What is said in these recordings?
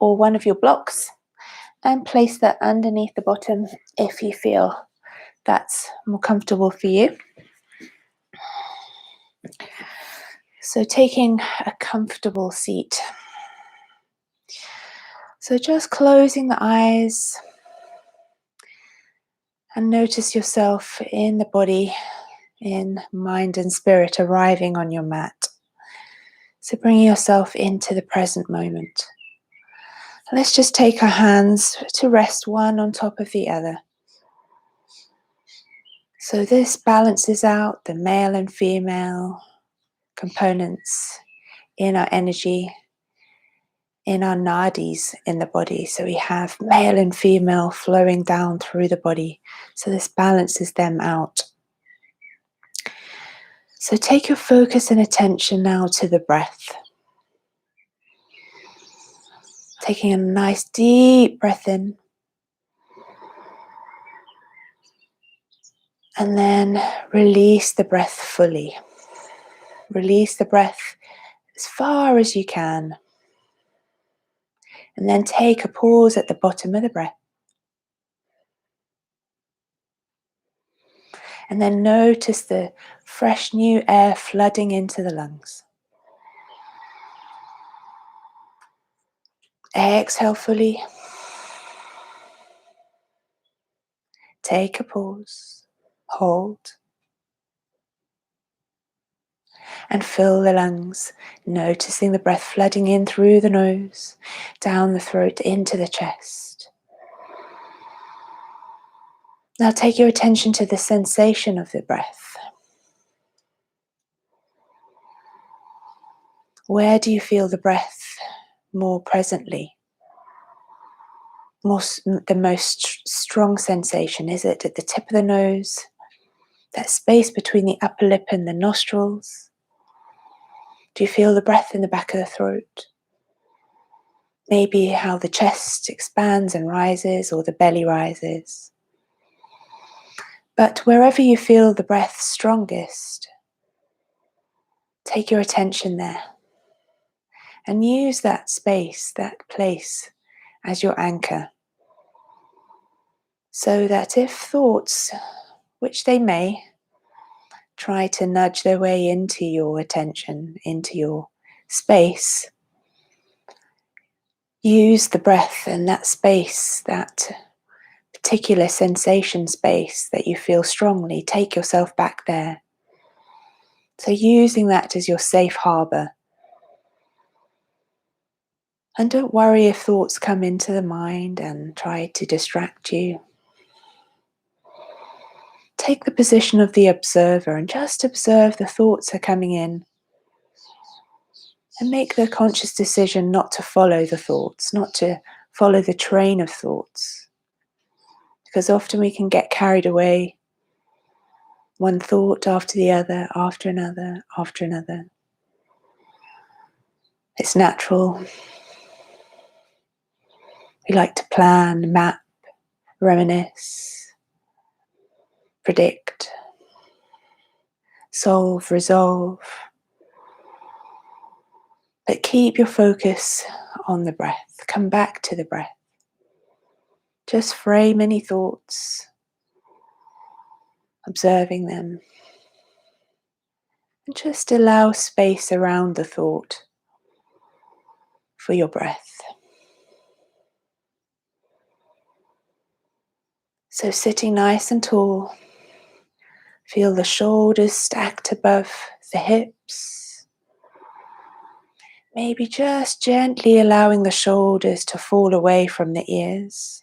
or one of your blocks and place that underneath the bottom if you feel that's more comfortable for you. So taking a comfortable seat. So just closing the eyes and notice yourself in the body, in mind and spirit arriving on your mat. So bringing yourself into the present moment. Let's just take our hands to rest one on top of the other. So this balances out the male and female components in our energy, in our nadis in the body. So we have male and female flowing down through the body. So this balances them out. So take your focus and attention now to the breath. Taking a nice deep breath in. And then release the breath fully. Release the breath as far as you can. And then take a pause at the bottom of the breath. And then notice the fresh new air flooding into the lungs. Exhale fully. Take a pause. Hold. And fill the lungs, noticing the breath flooding in through the nose, down the throat, into the chest. Now take your attention to the sensation of the breath. Where do you feel the breath more presently? The most strong sensation? Is it at the tip of the nose? That space between the upper lip and the nostrils? Do you feel the breath in the back of the throat? Maybe how the chest expands and rises, or the belly rises. But wherever you feel the breath strongest, take your attention there and use that space, that place, as your anchor. So that if thoughts, which they may, try to nudge their way into your attention, into your space, use the breath and that space, that particular sensation space that you feel strongly, take yourself back there. So using that as your safe harbor. And don't worry if thoughts come into the mind and try to distract you. Take the position of the observer and just observe the thoughts are coming in. And make the conscious decision not to follow the thoughts, not to follow the train of thoughts. Because often we can get carried away, one thought after the other, after another, after another. It's natural. We like to plan, map, reminisce, predict, solve, resolve. But keep your focus on the breath. Come back to the breath. Just frame any thoughts, observing them. And just allow space around the thought for your breath. So sitting nice and tall, feel the shoulders stacked above the hips. Maybe just gently allowing the shoulders to fall away from the ears.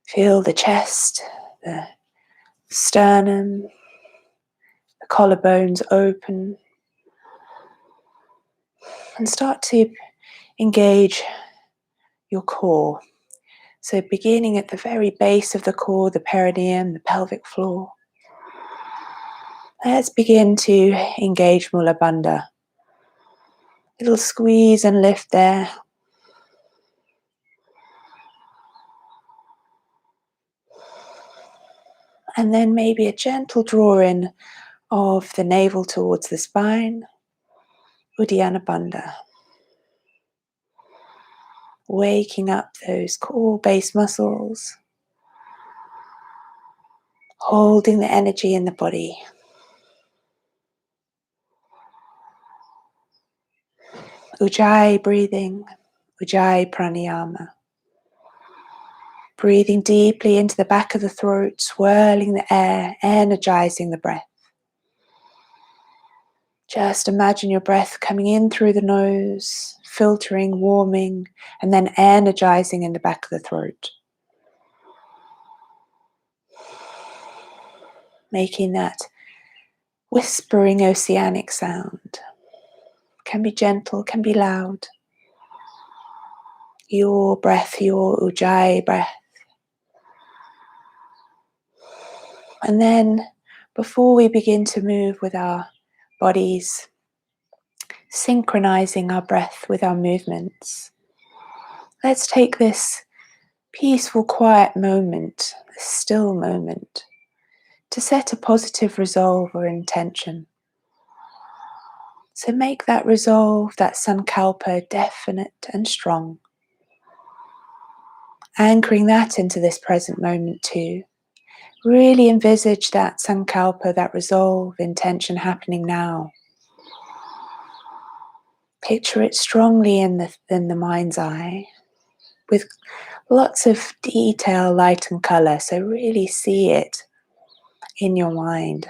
Feel the chest, the sternum, the collarbones open. And start to engage your core. So beginning at the very base of the core, the perineum, the pelvic floor. Let's begin to engage Mula Bandha. Little squeeze and lift there. And then maybe a gentle draw in of the navel towards the spine, Uddiyana Bandha. waking up those core base muscles, holding the energy in the body. Ujjayi breathing, Ujjayi pranayama. Breathing deeply into the back of the throat, swirling the air, energizing the breath. Just imagine your breath coming in through the nose, filtering, warming, and then energizing in the back of the throat. Making that whispering oceanic sound. Can be gentle, can be loud. Your breath, your Ujjayi breath. And then, before we begin to move with our bodies, synchronizing our breath with our movements, let's take this peaceful, quiet moment, a still moment, to set a positive resolve or intention. So make that resolve, that sankalpa, definite and strong. Anchoring that into this present moment too. Really envisage that sankalpa, that resolve, intention happening now. Picture it strongly in the mind's eye, with lots of detail, light and colour, so really see it in your mind.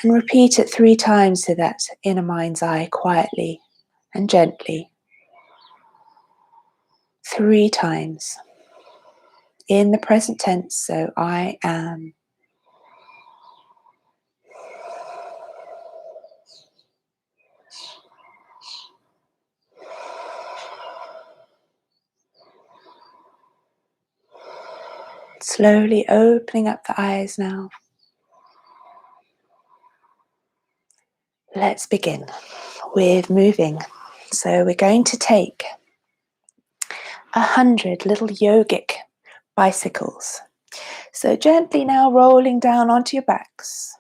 And repeat it 3 times to that inner mind's eye, quietly and gently. 3 times. In the present tense, so I am. Slowly opening up the eyes now. Let's begin with moving. So we're going to take 100 little yogic bicycles. So gently now rolling down onto your backs.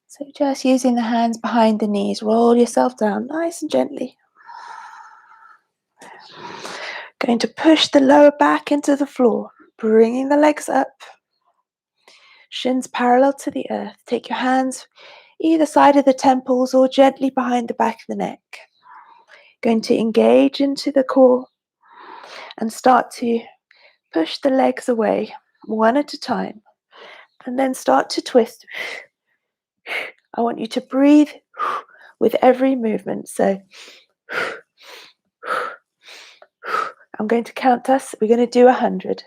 So just using the hands behind the knees, roll yourself down nice and gently. Going to push the lower back into the floor, bringing the legs up. Shins parallel to the earth. Take your hands either side of the temples or gently behind the back of the neck. Going to engage into the core and start to push the legs away one at a time. And then start to twist. I want you to breathe with every movement. So I'm going to count us. We're going to do 100.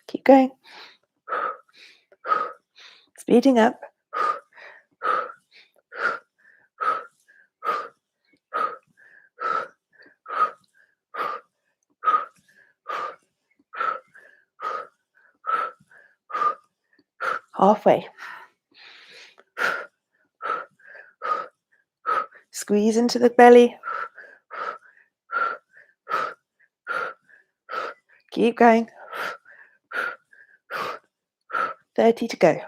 Keep going. Speeding up. Halfway. Squeeze into the belly. Keep going. 30 to go.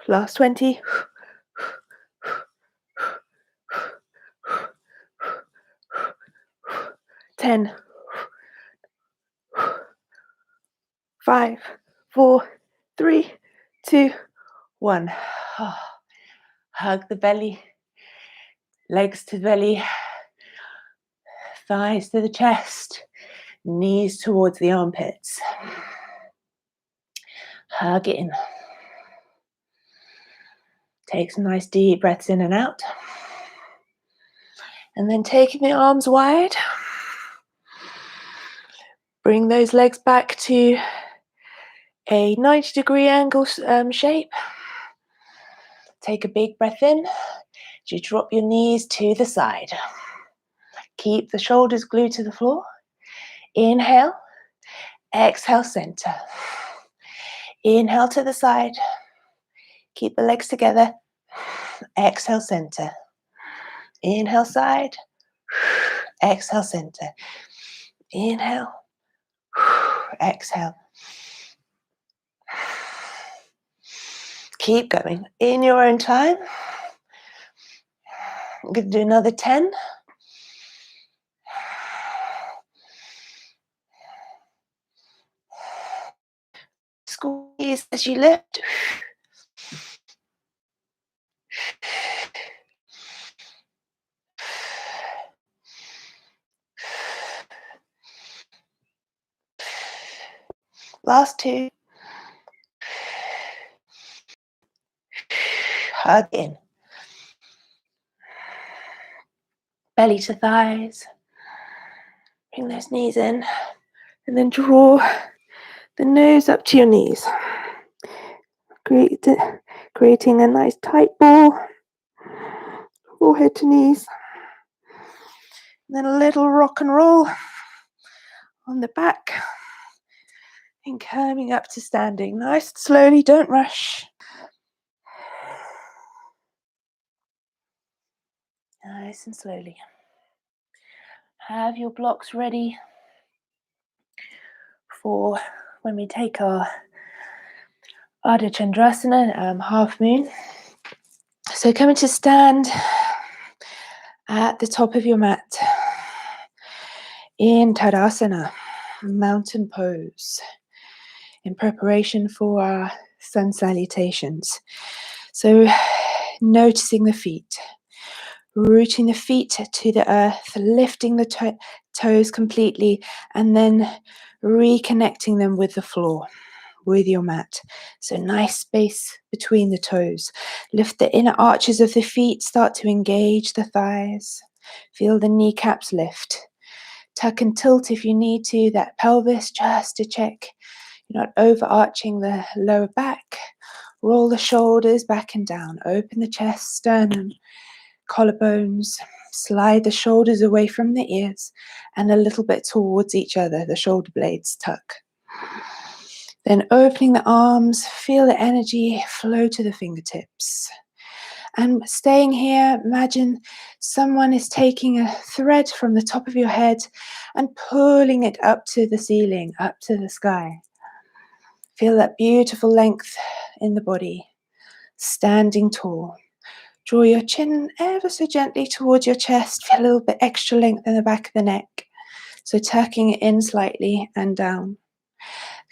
Last 20. 10. 5, 4, 3, 2, 1. Hug the belly. Legs to the belly. Thighs to the chest. Knees towards the armpits. Hug it in. Take some nice deep breaths in and out. And then taking the arms wide. Bring those legs back to a 90-degree angle shape. Take a big breath in. You drop your knees to the side. Keep the shoulders glued to the floor. Inhale. Exhale, center. Inhale to the side. Keep the legs together. Exhale, center. Inhale, side. Exhale, center. Inhale. Exhale. Keep going in your own time. I'm going to do another 10. Squeeze as you lift. Last 2. Hug in. Belly to thighs. Bring those knees in. And then draw the nose up to your knees. Creating a nice tight ball. Forehead to knees. And then a little rock and roll on the back. And coming up to standing. Nice and slowly, don't rush. Nice and slowly. Have your blocks ready for when we take our Ardha Chandrasana, half moon. So coming to stand at the top of your mat in Tadasana, mountain pose, in preparation for our sun salutations. So noticing the feet, rooting the feet to the earth, lifting the toes completely, and then reconnecting them with the floor, with your mat. So nice space between the toes. Lift the inner arches of the feet, start to engage the thighs. Feel the kneecaps lift. Tuck and tilt if you need to, that pelvis, just to check you're not overarching the lower back. Roll the shoulders back and down. Open the chest, sternum, collarbones. Slide the shoulders away from the ears and a little bit towards each other, the shoulder blades tuck. Then opening the arms, feel the energy flow to the fingertips. And staying here, imagine someone is taking a thread from the top of your head and pulling it up to the ceiling, up to the sky. Feel that beautiful length in the body. Standing tall. Draw your chin ever so gently towards your chest. Feel a little bit extra length in the back of the neck. So tucking it in slightly and down.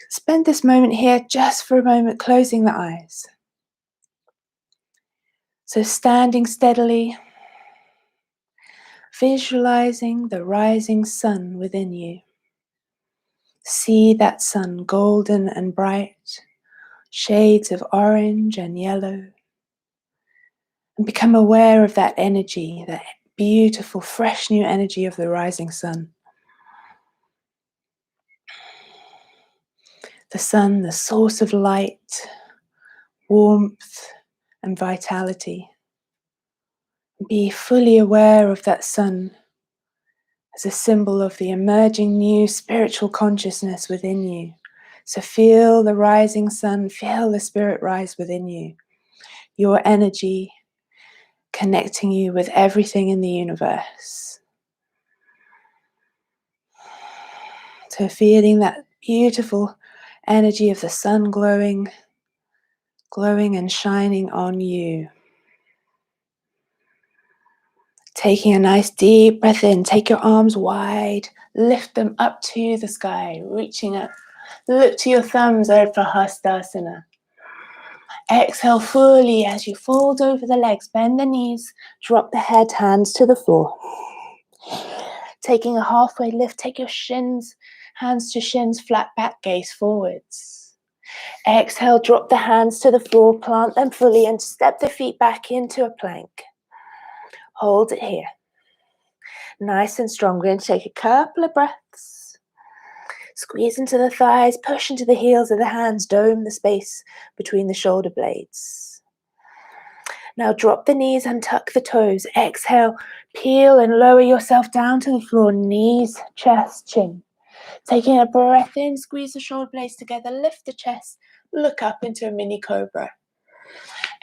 Spend this moment here just for a moment, closing the eyes. So standing steadily, visualizing the rising sun within you. See that sun golden and bright, shades of orange and yellow. And become aware of that energy, that beautiful, fresh new energy of the rising sun. The sun, the source of light, warmth, and vitality. Be fully aware of that sun as a symbol of the emerging new spiritual consciousness within you. So feel the rising sun, feel the spirit rise within you. Your energy connecting you with everything in the universe. So feeling that beautiful energy of the sun glowing and shining on you. Taking a nice deep breath in, take your arms wide, lift them up to the sky, reaching up. Look to your thumbs, Urdhva Hastasana. Exhale fully as you fold over the legs, bend the knees, drop the head, hands to the floor. Taking a halfway lift, take your shins, hands to shins, flat back, gaze forwards. Exhale, drop the hands to the floor, plant them fully and step the feet back into a plank. Hold it here. Nice and strong. We're going to take a couple of breaths. Squeeze into the thighs, push into the heels of the hands, dome the space between the shoulder blades. Now drop the knees and tuck the toes. Exhale, peel and lower yourself down to the floor, knees, chest, chin. Taking a breath in, squeeze the shoulder blades together, lift the chest, look up into a mini cobra.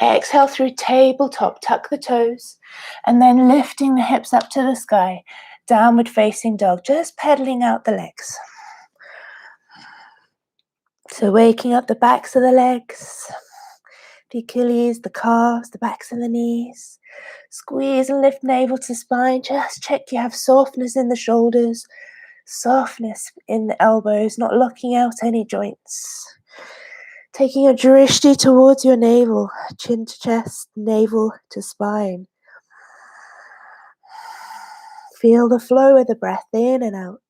Exhale through tabletop, tuck the toes, and then lifting the hips up to the sky. Downward facing dog, just pedaling out the legs. So waking up the backs of the legs, the Achilles, the calves, the backs of the knees. Squeeze and lift navel to spine. Just check you have softness in the shoulders, softness in the elbows, not locking out any joints. Taking a drishti towards your navel, chin to chest, navel to spine. Feel the flow of the breath in and out.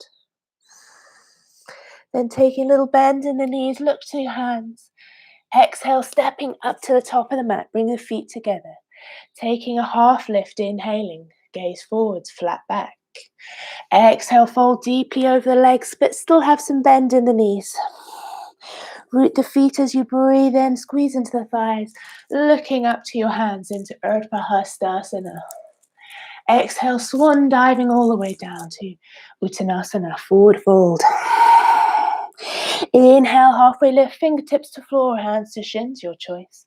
Then taking a little bend in the knees, look to your hands. Exhale, stepping up to the top of the mat, bring the feet together. Taking a half lift, inhaling, gaze forwards, flat back. Exhale, fold deeply over the legs, but still have some bend in the knees. Root the feet as you breathe in, squeeze into the thighs, looking up to your hands into Urdhva Hastasana. Exhale, swan diving all the way down to Uttanasana, forward fold. Inhale, halfway lift, fingertips to floor, hands to shins, your choice.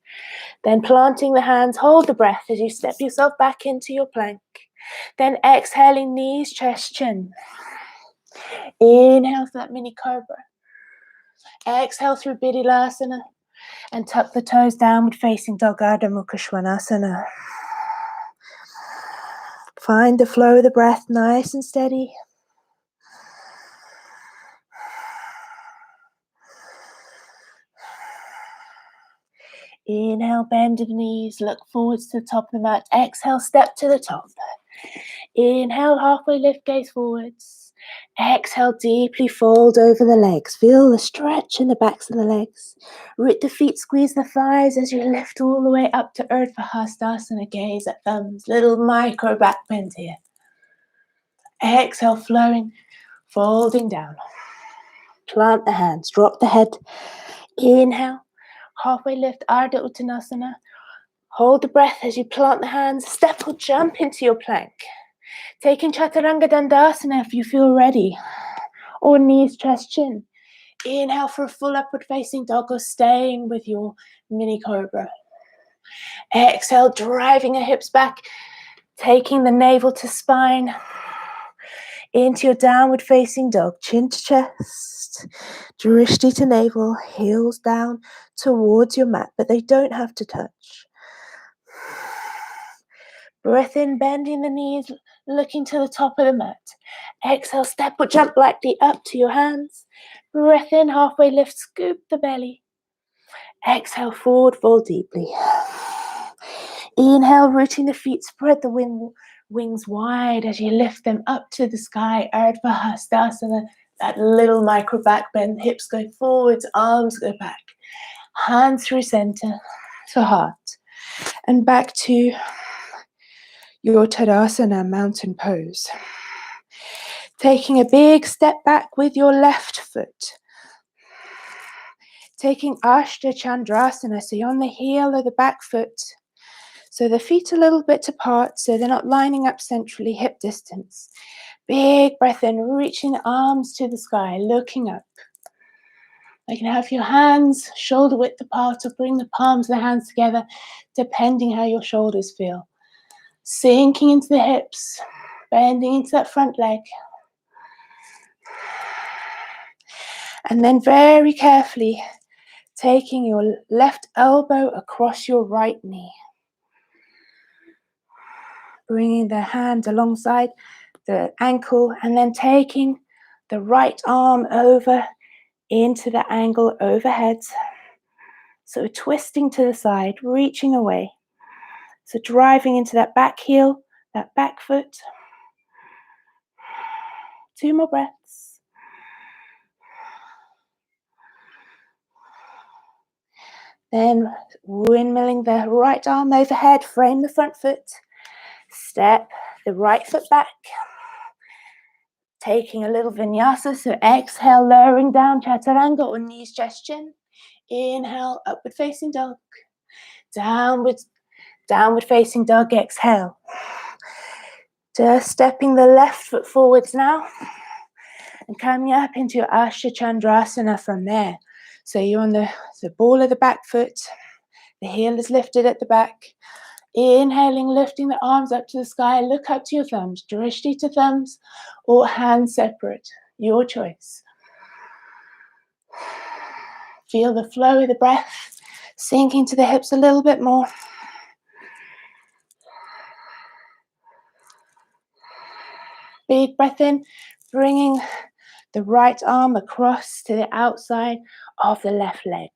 Then planting the hands, hold the breath as you step yourself back into your plank. Then exhaling, knees, chest, chin. Inhale for that mini cobra. Exhale through Bidhilasana and tuck the toes, downward facing dog, Ardha Mukha Svanasana. Find the flow of the breath nice and steady. Inhale, bend the knees, look forwards to the top of the mat. Exhale, step to the top. Inhale, halfway lift, gaze forwards. Exhale, deeply fold over the legs. Feel the stretch in the backs of the legs. Root the feet, squeeze the thighs as you lift all the way up to Urdhva Hastasana. Gaze at thumbs, little micro back bend here. Exhale, flowing, folding down. Plant the hands, drop the head. Inhale, halfway lift, Ardha Uttanasana. Hold the breath as you plant the hands, step or jump into your plank. Taking Chaturanga Dandasana if you feel ready, or knees, chest, chin. Inhale for a full upward facing dog or staying with your mini cobra. Exhale, driving the hips back, taking the navel to spine. Into your downward facing dog, chin to chest, drishti to navel, heels down towards your mat, but they don't have to touch. Breath in, bending the knees, looking to the top of the mat. Exhale, step or jump lightly up to your hands. Breath in, halfway lift, scoop the belly. Exhale, forward fold deeply. Inhale, rooting the feet, spread the wings wide as you lift them up to the sky. Urdhva Hastasana, that little micro back bend, hips go forwards, arms go back. Hands through center to heart. And back to your Tadasana, mountain pose. Taking a big step back with your left foot. Taking Ashta Chandrasana, so you're on the heel of the back foot. So the feet a little bit apart, so they're not lining up centrally, hip distance. Big breath in, reaching the arms to the sky, looking up. You can have your hands shoulder width apart or bring the palms of the hands together, depending how your shoulders feel. Sinking into the hips, bending into that front leg. And then very carefully, taking your left elbow across your right knee. Bringing the hand alongside the ankle and then taking the right arm over into the angle overhead. So twisting to the side, reaching away. So driving into that back heel, that back foot. 2 more breaths. Then windmilling the right arm overhead, frame the front foot. Step the right foot back. Taking a little vinyasa, so exhale, lowering down, chaturanga or knees, chest, chin. Inhale, upward facing dog. Downward facing dog, exhale. Just stepping the left foot forwards now. and coming up into your Ashtachandrasana from there. So you're on the ball of the back foot, the heel is lifted at the back. Inhaling, lifting the arms up to the sky, look up to your thumbs, drishti to thumbs, or hands separate, your choice. Feel the flow of the breath, sinking to the hips a little bit more. Big breath in, bringing the right arm across to the outside of the left leg.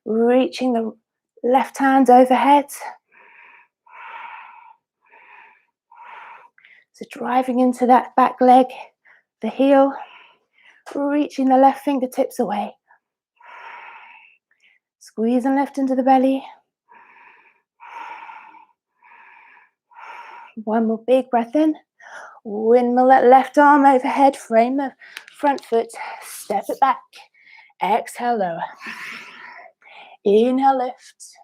Reaching the left hand overhead. So driving into that back leg, the heel, reaching the left fingertips away. Squeeze and lift into the belly. One more big breath in. Windmill that left arm overhead, frame the front foot, step it back. Exhale, lower. Inhale, lift.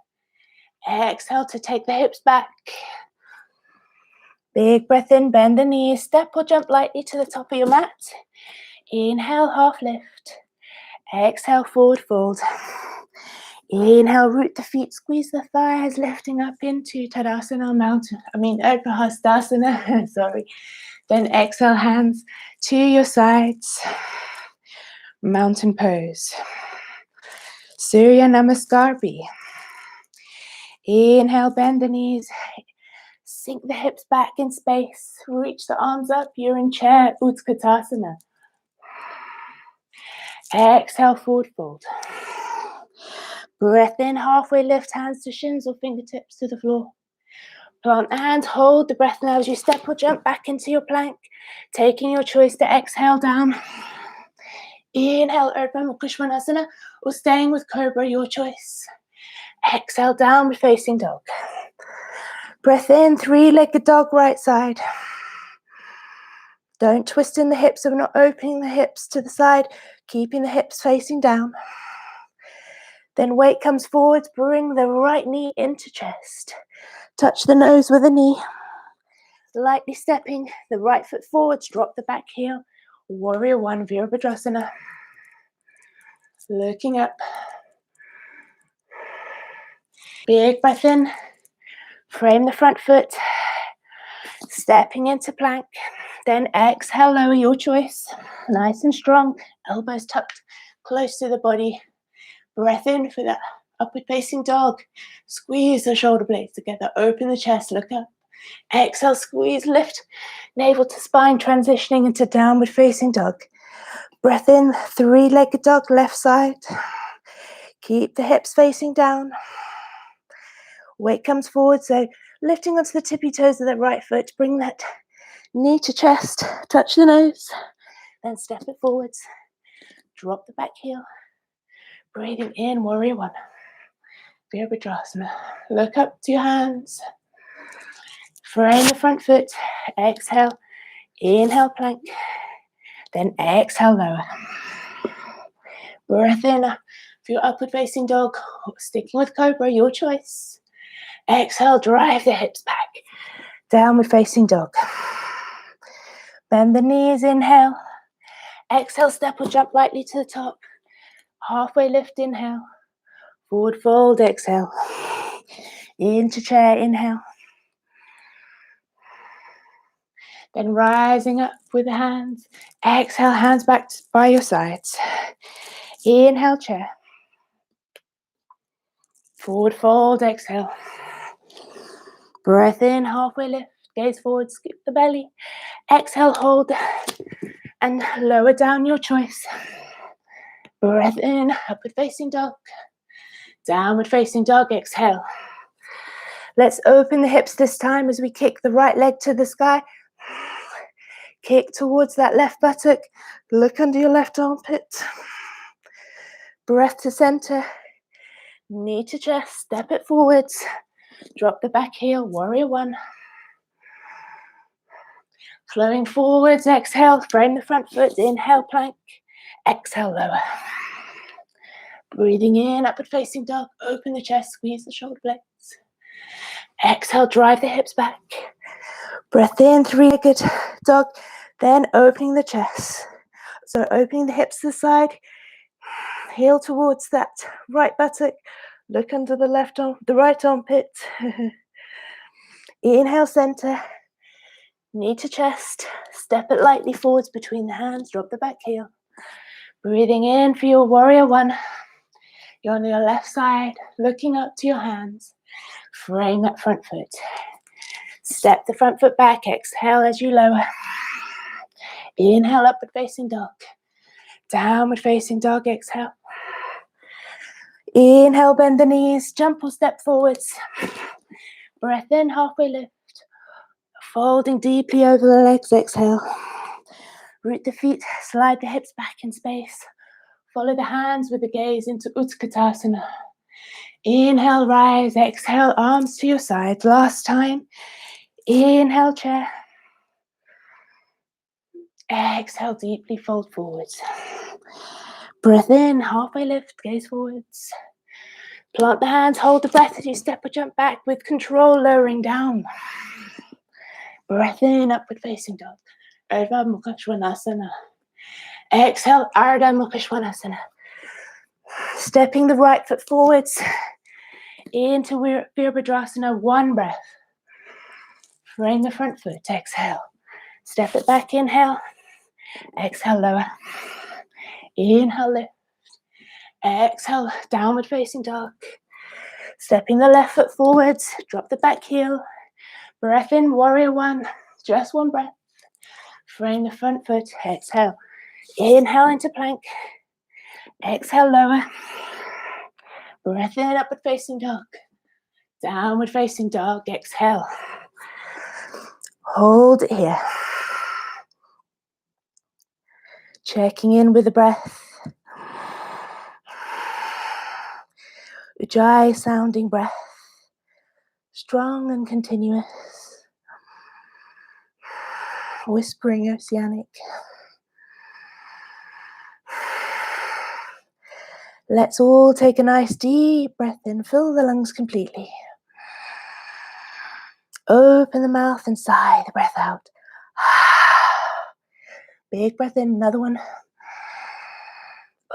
Exhale to take the hips back. Big breath in, bend the knees, step or jump lightly to the top of your mat. Inhale, half lift. Exhale, forward fold. Inhale, root the feet, squeeze the thighs, lifting up into Tadasana, Upahastasana, sorry. Then exhale, hands to your sides. Mountain pose. Surya Namaskar B. Inhale, bend the knees. Sink the hips back in space. Reach the arms up. You're in chair, Utkatasana. Exhale, forward fold. Breath in, halfway lift, hands to shins or fingertips to the floor. Plant the hands, hold the breath now as you step or jump back into your plank. Taking your choice to exhale down. Inhale, Urdhva Mukha Svanasana, or staying with Cobra, your choice. Exhale, downward facing dog. Breath in, three-legged dog, right side. Don't twist in the hips, so we're not opening the hips to the side, keeping the hips facing down. Then weight comes forwards, bring the right knee into chest. Touch the nose with the knee. Lightly stepping the right foot forwards, drop the back heel. Warrior One, Virabhadrasana. Looking up. Big breath in. Frame the front foot. Stepping into plank. Then exhale, lower, your choice. Nice and strong. Elbows tucked close to the body. Breath in for that upward facing dog. Squeeze the shoulder blades together. Open the chest, look up. Exhale, squeeze, lift. Navel to spine, transitioning into downward facing dog. Breath in, three-legged dog, left side. Keep the hips facing down. Weight comes forward, so lifting onto the tippy toes of the right foot. Bring that knee to chest. Touch the nose. Then step it forwards. Drop the back heel. Breathing in, Warrior One. Virabhadrasana. Look up to your hands. Frame the front foot. Exhale. Inhale, plank. Then exhale, lower. Breath in for your upward facing dog. Sticking with Cobra, your choice. Exhale, drive the hips back. Downward facing dog. Bend the knees, inhale. Exhale, step or jump lightly to the top. Halfway lift, inhale. Forward fold, exhale. Into chair, inhale. Then rising up with the hands. Exhale, hands back by your sides. Inhale, chair. Forward fold, exhale. Breath in, halfway lift. Gaze forward, scoop the belly. Exhale, hold. And lower down, your choice. Breath in, upward facing dog. Downward facing dog, exhale. Let's open the hips this time as we kick the right leg to the sky. Kick towards that left buttock. Look under your left armpit. Breath to center. Knee to chest. Step it forwards. Drop the back heel. Warrior One. Flowing forwards. Exhale. Frame the front foot. Inhale, plank. Exhale, lower. Breathing in, upward facing dog. Open the chest. Squeeze the shoulder blades. Exhale, drive the hips back. Breath in, three-legged dog. Then opening the chest. So opening the hips to the side, heel towards that right buttock, look under the right armpit. Inhale, center, knee to chest, step it lightly forwards between the hands, drop the back heel. Breathing in for your warrior one. You're on your left side, looking up to your hands. Frame that front foot. Step the front foot back, exhale as you lower. Inhale, upward facing dog. Downward facing dog, exhale. Inhale, bend the knees, jump or step forwards. Breath in, halfway lift. Folding deeply over the legs, exhale. Root the feet, slide the hips back in space. Follow the hands with the gaze into Utkatasana. Inhale, rise, exhale, arms to your sides. Last time. Inhale, chair. Exhale, deeply fold forwards. Breath in, halfway lift, gaze forwards. Plant the hands, hold the breath as you step or jump back with control, lowering down. Breath in, upward facing dog. Ardha Mukha Svanasana. Exhale, Ardha Mukha Svanasana. Stepping the right foot forwards into Virabhadrasana, one breath. Frame the front foot, exhale. Step it back, inhale. Exhale, lower. Inhale, lift. Exhale, downward facing dog. Stepping the left foot forwards, drop the back heel. Breath in, warrior one. Just one breath. Frame the front foot, exhale. Inhale into plank. Exhale, lower. Breath in, upward facing dog. Downward facing dog, exhale. Hold it here. Checking in with the breath. Ujjayi sounding breath. Strong and continuous. Whispering oceanic. Let's all take a nice deep breath in. Fill the lungs completely. Open the mouth and sigh the breath out. Big breath in, another one.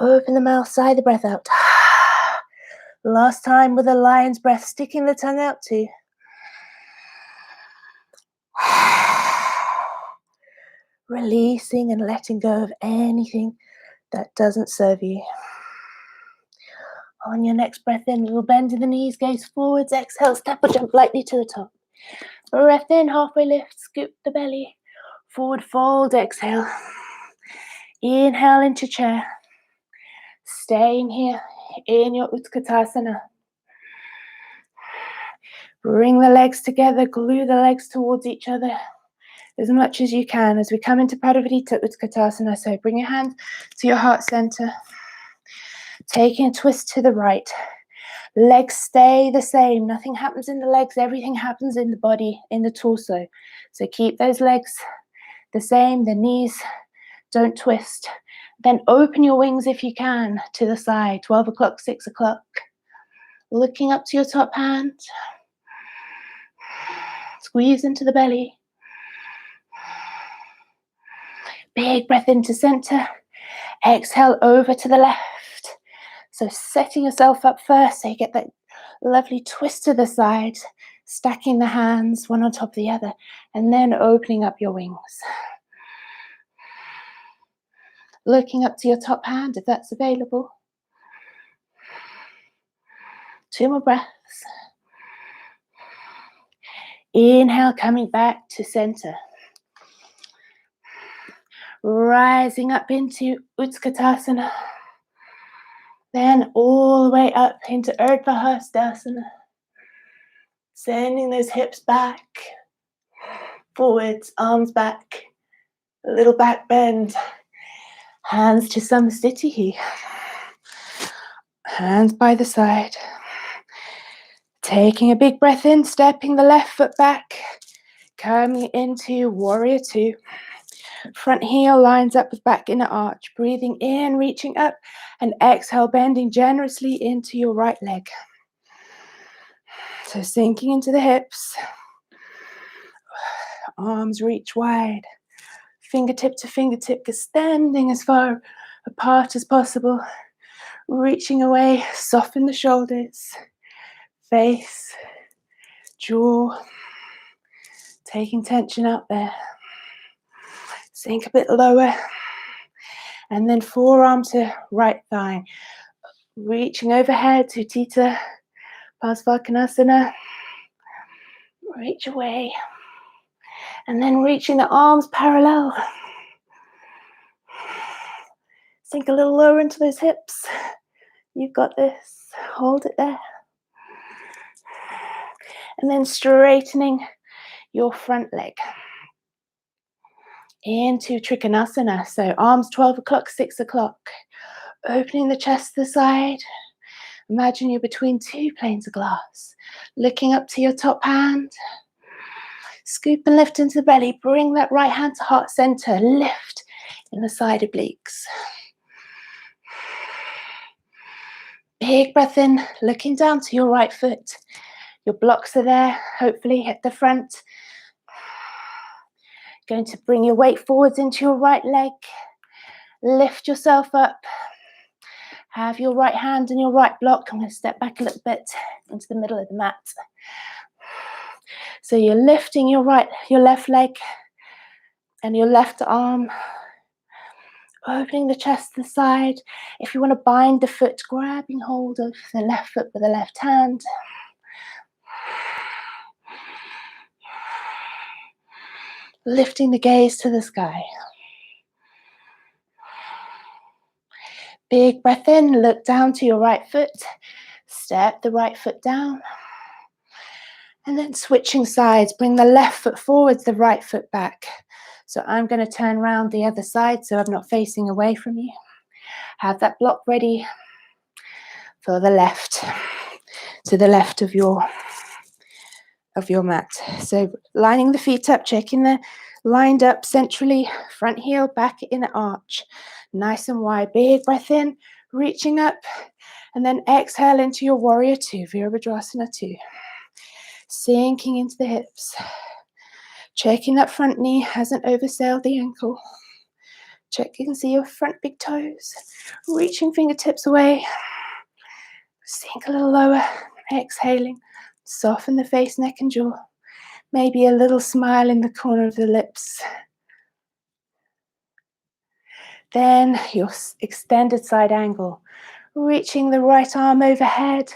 Open the mouth, sigh the breath out. Last time with a lion's breath, sticking the tongue out too. Releasing and letting go of anything that doesn't serve you. On your next breath in, little bend in the knees, gaze forwards, exhale, step or jump lightly to the top. Breath in, halfway lift, scoop the belly. Forward fold, exhale. Inhale into chair. Staying here in your Utkatasana. Bring the legs together, glue the legs towards each other as much as you can as we come into Padavarita Utkatasana. So bring your hand to your heart center. Taking a twist to the right. Legs stay the same. Nothing happens in the legs. Everything happens in the body, in the torso. So keep those legs the same. The knees don't twist. Then open your wings if you can to the side. 12 o'clock, 6 o'clock. Looking up to your top hand. Squeeze into the belly. Big breath into center. Exhale over to the left. So setting yourself up first so you get that lovely twist to the side, stacking the hands one on top of the other, and then opening up your wings. Looking up to your top hand if that's available. 2 more breaths. Inhale, coming back to center. Rising up into Utkatasana. Then all the way up into Urdhva Hastasana. Sending those hips back. Forwards, arms back. A little back bend. Hands to Samastitihi. Hands by the side. Taking a big breath in, stepping the left foot back. Coming into Warrior Two. Front heel lines up with back inner arch. Breathing in, reaching up. And exhale, bending generously into your right leg. So sinking into the hips. Arms reach wide. Fingertip to fingertip, extending as far apart as possible. Reaching away, soften the shoulders, face, jaw, taking tension out there. Sink a bit lower. And then forearm to right thigh. Reaching overhead, Utthita Parsvakonasana. Reach away. And then reaching the arms parallel. Sink a little lower into those hips. You've got this. Hold it there. And then straightening your front leg into Trikonasana. So arms 12 o'clock, 6 o'clock. Opening the chest to the side. Imagine you're between two planes of glass. Looking up to your top hand. Scoop and lift into the belly. Bring that right hand to heart center. Lift in the side obliques. Big breath in, looking down to your right foot. Your blocks are there, hopefully at the front. Going to bring your weight forwards into your right leg. Lift yourself up. Have your right hand and your right block. I'm going to step back a little bit into the middle of the mat. So you're lifting your left leg and your left arm. Opening the chest to the side. If you want to bind the foot, grabbing hold of the left foot with the left hand. Lifting the gaze to the sky. Big breath in, look down to your right foot. Step the right foot down. And then switching sides, bring the left foot forwards, the right foot back. So I'm going to turn around the other side so I'm not facing away from you. Have that block ready for the left, to the left of your mat. So lining the feet up, checking the lined up centrally, front heel, back in an arch. Nice and wide. Big breath in, reaching up, and then exhale into your warrior two, Virabhadrasana 2. Sinking into the hips. Checking that front knee hasn't oversailed the ankle. Check you can see your front big toes. Reaching fingertips away. Sink a little lower. Exhaling. Soften the face, neck and jaw. Maybe a little smile in the corner of the lips. Then your extended side angle. Reaching the right arm overhead.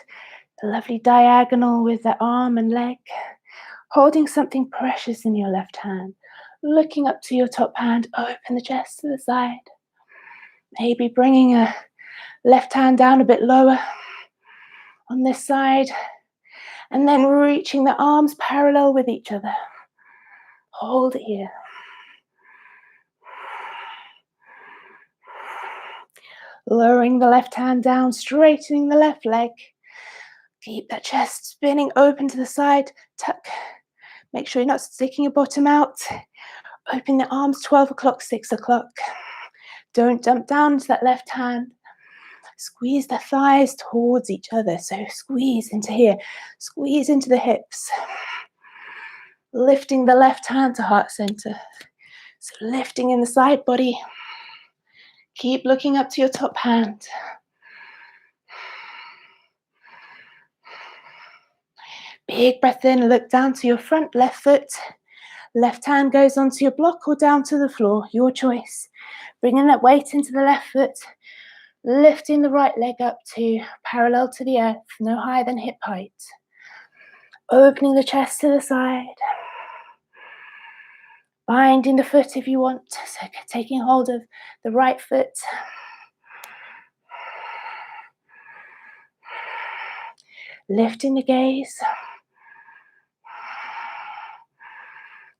A lovely diagonal with the arm and leg. Holding something precious in your left hand. Looking up to your top hand. Open the chest to the side. Maybe bringing a left hand down a bit lower on this side. And then reaching the arms parallel with each other. Hold it here. Lowering the left hand down, straightening the left leg. Keep that chest spinning open to the side. Tuck. Make sure you're not sticking your bottom out. Open the arms 12 o'clock, 6 o'clock. Don't dump down into that left hand. Squeeze the thighs towards each other. So squeeze into here. Squeeze into the hips. Lifting the left hand to heart center. So lifting in the side body. Keep looking up to your top hand. Big breath in, look down to your front left foot. Left hand goes onto your block or down to the floor, your choice. Bringing that weight into the left foot. Lifting the right leg up to parallel to the earth, no higher than hip height. Opening the chest to the side. Binding the foot if you want, so taking hold of the right foot. Lifting the gaze.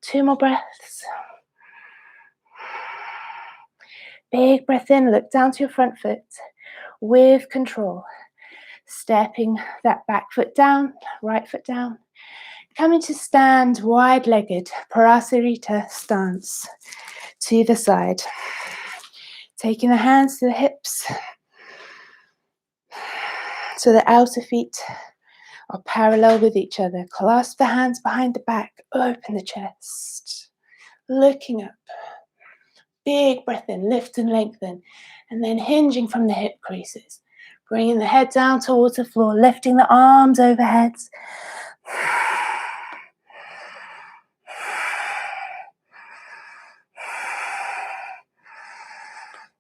2 more breaths. Big breath in, look down to your front foot with control. Stepping that back foot down, right foot down. Coming to stand wide-legged, Parasarita stance to the side. Taking the hands to the hips. So the outer feet are parallel with each other. Clasp the hands behind the back. Open the chest. Looking up. Big breath in, lift and lengthen. And then hinging from the hip creases. Bringing the head down towards the floor, lifting the arms overhead.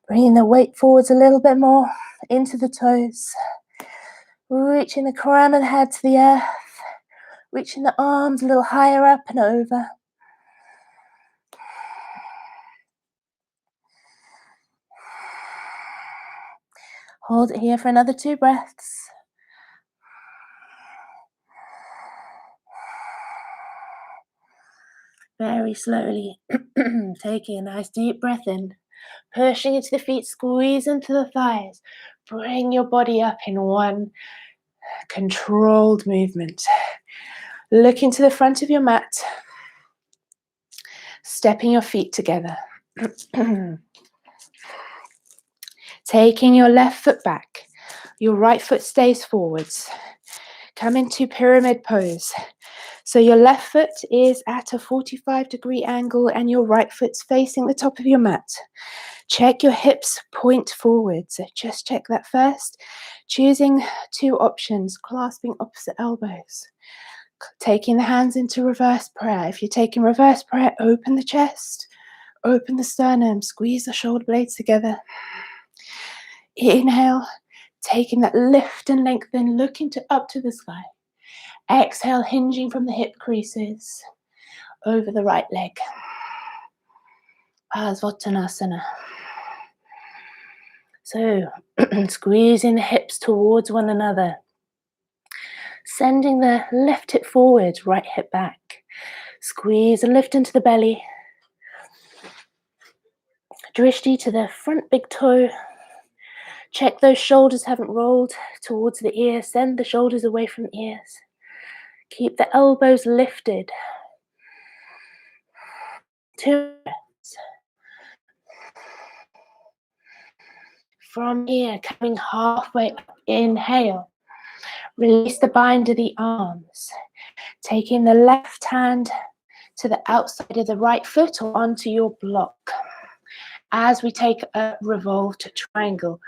Bringing the weight forwards a little bit more into the toes. Reaching the crown of the head to the earth. Reaching the arms a little higher up and over. Hold it here for another 2 breaths. Very slowly, taking a nice deep breath in. Pushing into the feet, squeeze into the thighs. Bring your body up in one controlled movement. Looking to the front of your mat. Stepping your feet together. Taking your left foot back. Your right foot stays forwards. Come into pyramid pose. So your left foot is at a 45-degree angle and your right foot's facing the top of your mat. Check your hips point forwards. Just check that first. Choosing 2 options, clasping opposite elbows. Taking the hands into reverse prayer. If you're taking reverse prayer, open the chest, open the sternum, squeeze the shoulder blades together. Inhale, taking that lift and lengthen, looking up to the sky. Exhale, hinging from the hip creases over the right leg. Parsvottanasana. So, squeezing the hips towards one another. Sending the left hip forward, right hip back. Squeeze and lift into the belly. Drishti to the front big toe. Check those shoulders haven't rolled towards the ears. Send the shoulders away from the ears. Keep the elbows lifted. 2 breaths. From here, coming halfway up, inhale. Release the bind of the arms. Taking the left hand to the outside of the right foot or onto your block. As we take a revolved triangle,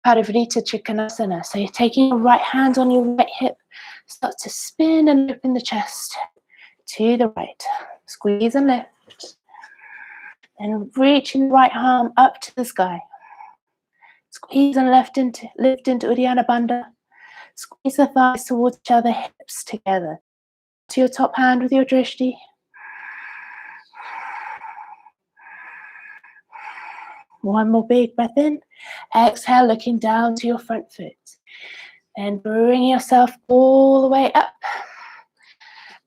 Parivrita Trikonasana. So you're taking your right hand on your right hip, start to spin and open the chest to the right. Squeeze and lift. And reaching the right arm up to the sky. Squeeze and lift into Uddiyana Bandha. Squeeze the thighs towards each other, hips together. To your top hand with your drishti. One more big breath in. Exhale, looking down to your front foot. And bring yourself all the way up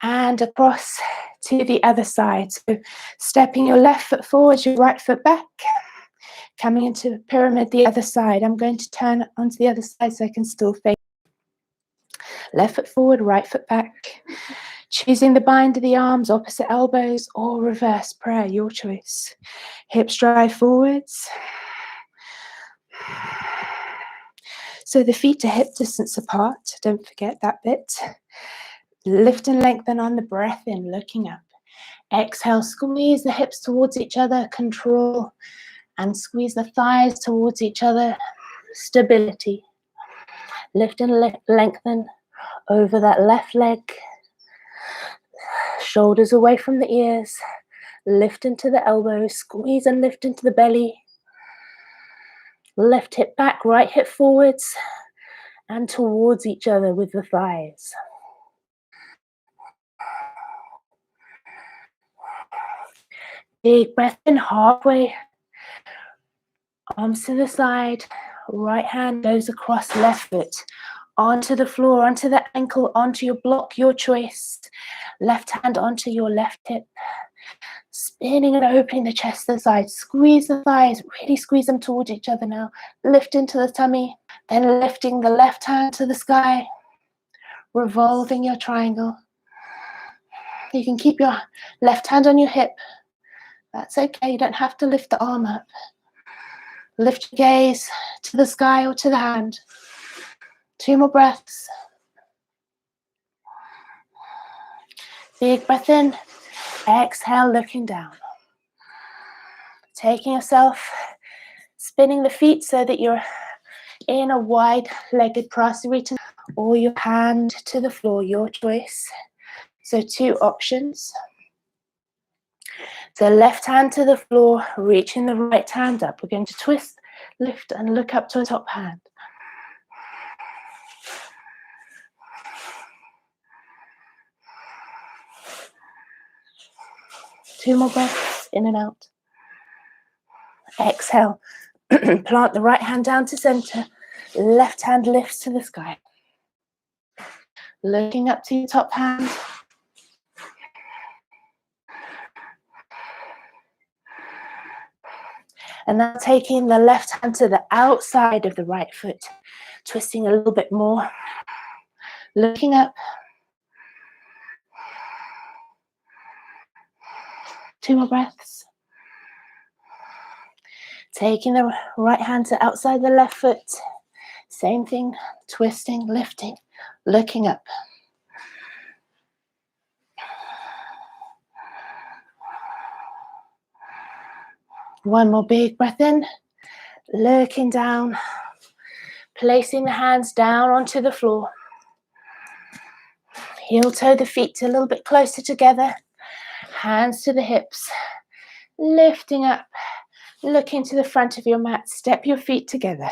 and across to the other side. So stepping your left foot forward, your right foot back. Coming into pyramid the other side. I'm going to turn onto the other side so I can still face. Left foot forward, right foot back. Choosing the bind of the arms, opposite elbows, or reverse prayer, your choice. Hips drive forwards. So the feet are hip distance apart. Don't forget that bit. Lift and lengthen on the breath in, looking up. Exhale, squeeze the hips towards each other, control. And squeeze the thighs towards each other, stability. Lift and lengthen over that left leg. Shoulders away from the ears. Lift into the elbows, squeeze and lift into the belly. Left hip back, right hip forwards. And towards each other with the thighs. Big breath in, halfway. Arms to the side, right hand goes across left foot, onto the floor, onto the ankle, onto your block, your choice. Left hand onto your left hip. Spinning and opening the chest to the side. Squeeze the thighs, really squeeze them towards each other now. Lift into the tummy, then lifting the left hand to the sky. Revolving your triangle. You can keep your left hand on your hip. That's okay, you don't have to lift the arm up. Lift your gaze to the sky or to the hand. 2 more breaths. Big breath in. Exhale, looking down. Taking yourself, spinning the feet so that you're in a wide-legged Prasarita, or your hand to the floor, your choice. So 2 options. So left hand to the floor, reaching the right hand up. We're going to twist, lift, and look up to the top hand. Two more breaths, in and out. Exhale. Plant the right hand down to center. Left hand lifts to the sky. Looking up to your top hand. And now taking the left hand to the outside of the right foot. Twisting a little bit more. Looking up. 2 more breaths. Taking the right hand to outside the left foot. Same thing, twisting, lifting, looking up. One more big breath in, looking down, placing the hands down onto the floor. Heel toe the feet a little bit closer together, hands to the hips, lifting up, looking to the front of your mat, step your feet together.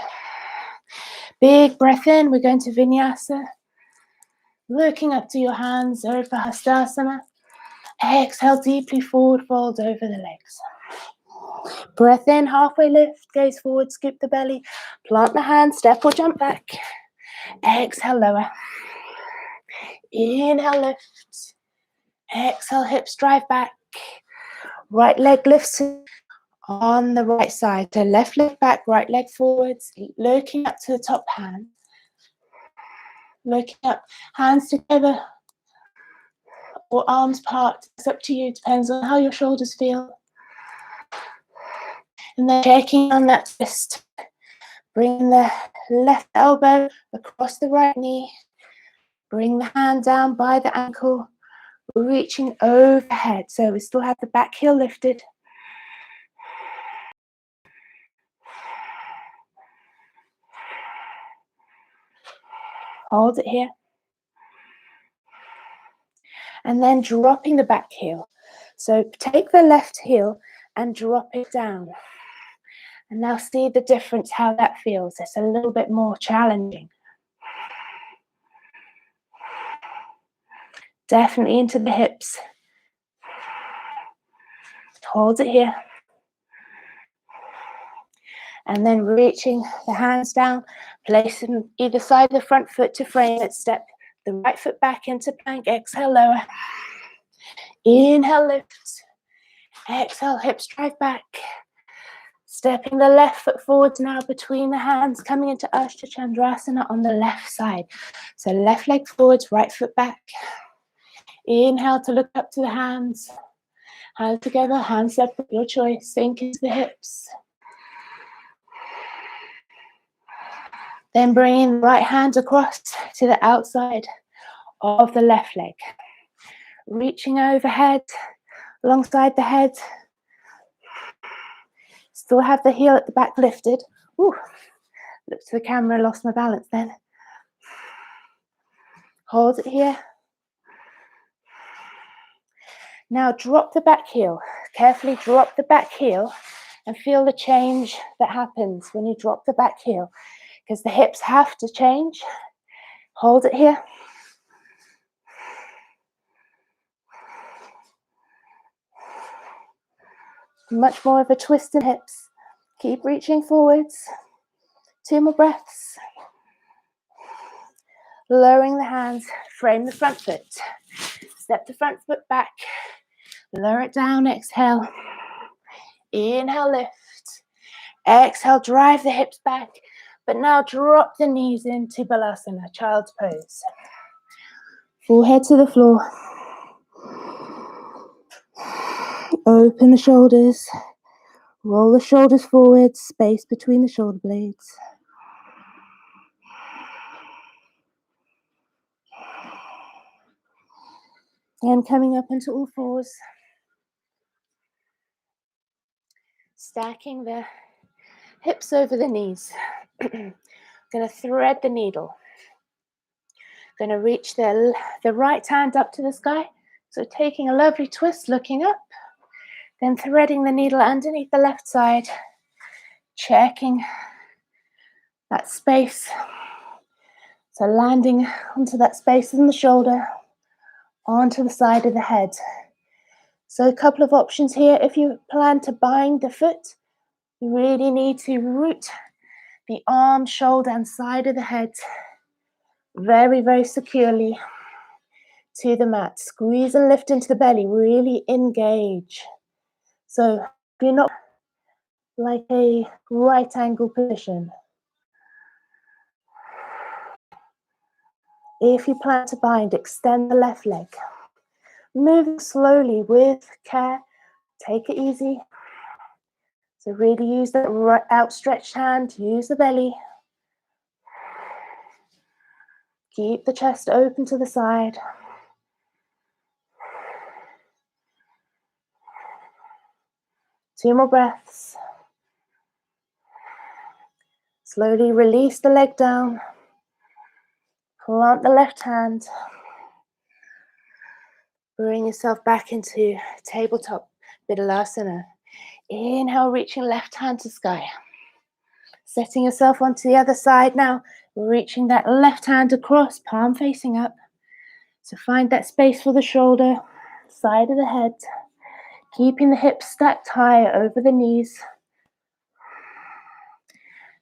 Big breath in, we're going to Vinyasa. Looking up to your hands, Urdhva Hastasana. Exhale, deeply forward fold over the legs. Breath in, halfway lift, gaze forward, scoop the belly, plant the hand, step or jump back. Exhale, lower. Inhale, lift. Exhale, hips drive back. Right leg lifts on the right side. So left leg back, right leg forwards, looking up to the top hand. Looking up, hands together or arms apart. It's up to you, depends on how your shoulders feel. And then checking on that twist. Bring the left elbow across the right knee. Bring the hand down by the ankle, reaching overhead. So we still have the back heel lifted. Hold it here. And then dropping the back heel. So take the left heel and drop it down. And now see the difference, how that feels. It's a little bit more challenging. Definitely into the hips. Hold it here. And then reaching the hands down, placing either side of the front foot to frame it. Step the right foot back into plank. Exhale, lower. Inhale, lift. Exhale, hips drive back. Stepping the left foot forwards now between the hands, coming into Ushta Chandrasana on the left side. So left leg forwards, right foot back. Inhale to look up to the hands. Hands together, hands separate, your choice. Sink into the hips. Then bringing the right hand across to the outside of the left leg. Reaching overhead, alongside the head. Still have the heel at the back lifted. Ooh, look to the camera, lost my balance then. Hold it here. Now drop the back heel. Carefully drop the back heel and feel the change that happens when you drop the back heel, because the hips have to change. Hold it here. Much more of a twist in hips. Keep reaching forwards. 2 more breaths. Lowering the hands, frame the front foot. Step the front foot back. Lower it down, exhale. Inhale, lift. Exhale, drive the hips back. But now drop the knees into Balasana, child's pose. Forehead to the floor. Open the shoulders. Roll the shoulders forward, space between the shoulder blades. And coming up into all fours. Stacking the hips over the knees. Going to thread the needle. Going to reach the right hand up to the sky. So taking a lovely twist, looking up. Then threading the needle underneath the left side. Checking that space. So landing onto that space in the shoulder, onto the side of the head. So a couple of options here. If you plan to bind the foot, you really need to root the arm, shoulder, and side of the head very, very securely to the mat. Squeeze and lift into the belly, really engage. So you're not like a right angle position. If you plan to bind, extend the left leg. Moving slowly with care. Take it easy. So really use that right outstretched hand, use the belly. Keep the chest open to the side. Two more breaths. Slowly release the leg down. Plant the left hand. Bring yourself back into tabletop Vinyasa. Inhale, reaching left hand to sky. Setting yourself onto the other side now. Reaching that left hand across, palm facing up. So find that space for the shoulder, side of the head. Keeping the hips stacked high over the knees.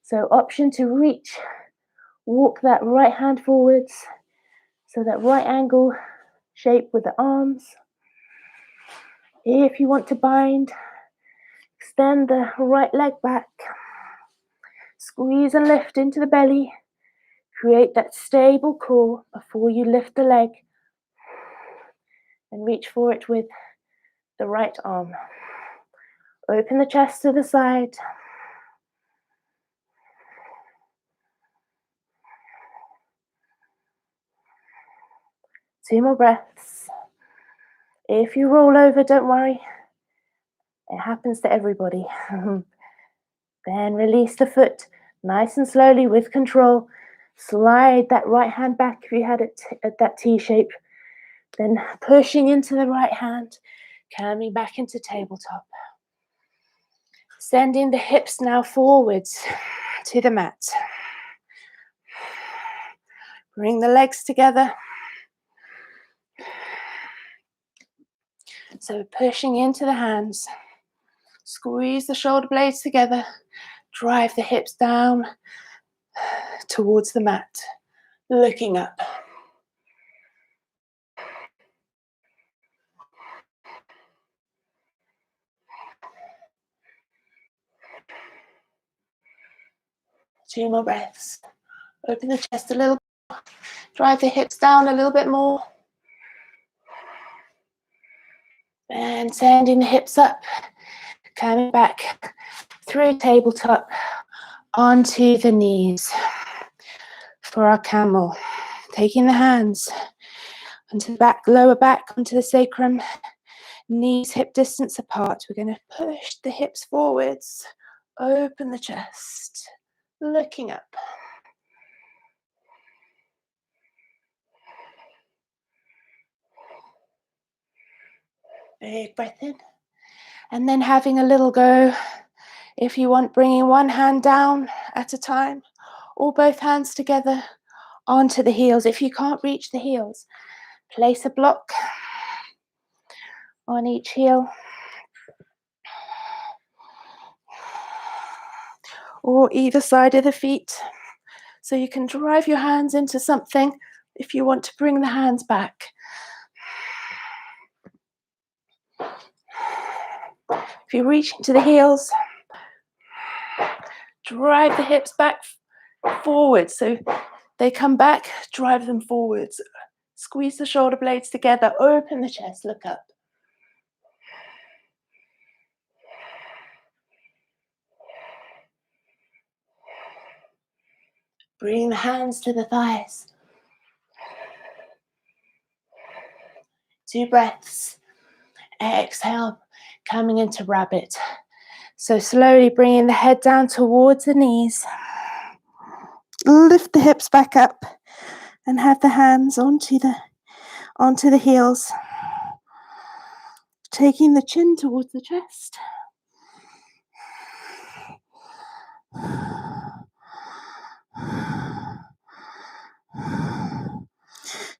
So option to reach. Walk that right hand forwards. So that right angle shape with the arms. If you want to bind, extend the right leg back. Squeeze and lift into the belly. Create that stable core before you lift the leg. And reach for it with the right arm. Open the chest to the side. Two more breaths. If you roll over, don't worry. It happens to everybody. Then release the foot nice and slowly with control. Slide that right hand back if you had it at that T shape. Then pushing into the right hand, coming back into tabletop. Sending the hips now forwards to the mat. Bring the legs together. So pushing into the hands. Squeeze the shoulder blades together. Drive the hips down towards the mat. Looking up. Two more breaths. Open the chest a little. Drive the hips down a little bit more. And sending the hips up. Coming back through tabletop onto the knees for our camel. Taking the hands onto the back, lower back, onto the sacrum. Knees hip distance apart. We're going to push the hips forwards. Open the chest. Looking up. Big breath in. And then having a little go, if you want, bringing one hand down at a time, or both hands together onto the heels. If you can't reach the heels, place a block on each heel. Or either side of the feet. So you can drive your hands into something if you want to bring the hands back. If you reach into the heels, drive the hips back forward. So they come back, drive them forwards. Squeeze the shoulder blades together, open the chest, look up. Bring the hands to the thighs. 2 breaths. Exhale, coming into rabbit. So slowly bringing the head down towards the knees. Lift the hips back up and have the hands onto the heels. Taking the chin towards the chest.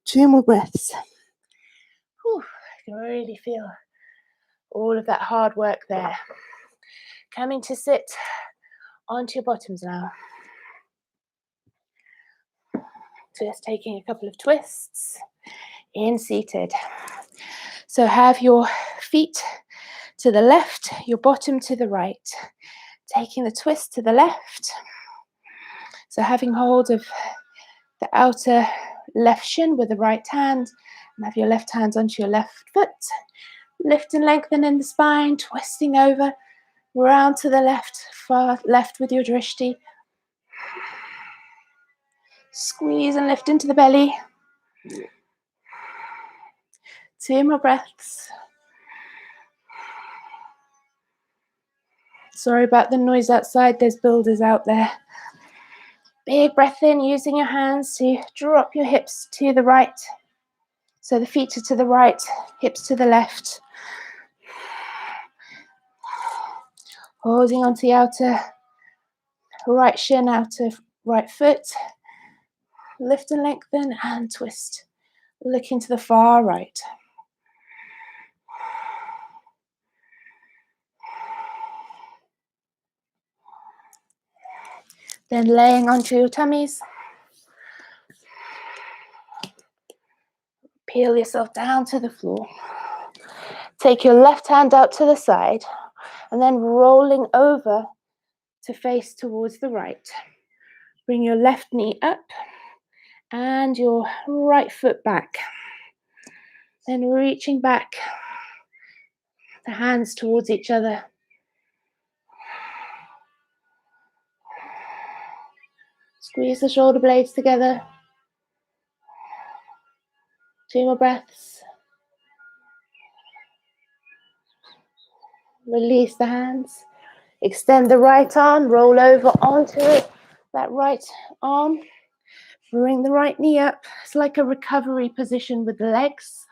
Two more breaths. Whew, I can really feel all of that hard work there. Coming to sit onto your bottoms now. Just taking a couple of twists in seated. So have your feet to the left, your bottom to the right. Taking the twist to the left. So having hold of the outer left shin with the right hand, and have your left hand onto your left foot. Lift and lengthen in the spine, twisting over, round to the left, far left with your drishti. Squeeze and lift into the belly. 2 more breaths. Sorry about the noise outside, there's builders out there. Big breath in, using your hands to drop your hips to the right. So the feet are to the right, hips to the left. Holding onto the outer right shin, outer right foot. Lift and lengthen and twist. Looking to the far right. Then laying onto your tummies. Peel yourself down to the floor. Take your left hand out to the side and then rolling over to face towards the right. Bring your left knee up and your right foot back. Then reaching back, the hands towards each other. Squeeze the shoulder blades together. 2 more breaths. Release the hands. Extend the right arm, roll over onto it, that right arm. Bring the right knee up. It's like a recovery position with the legs.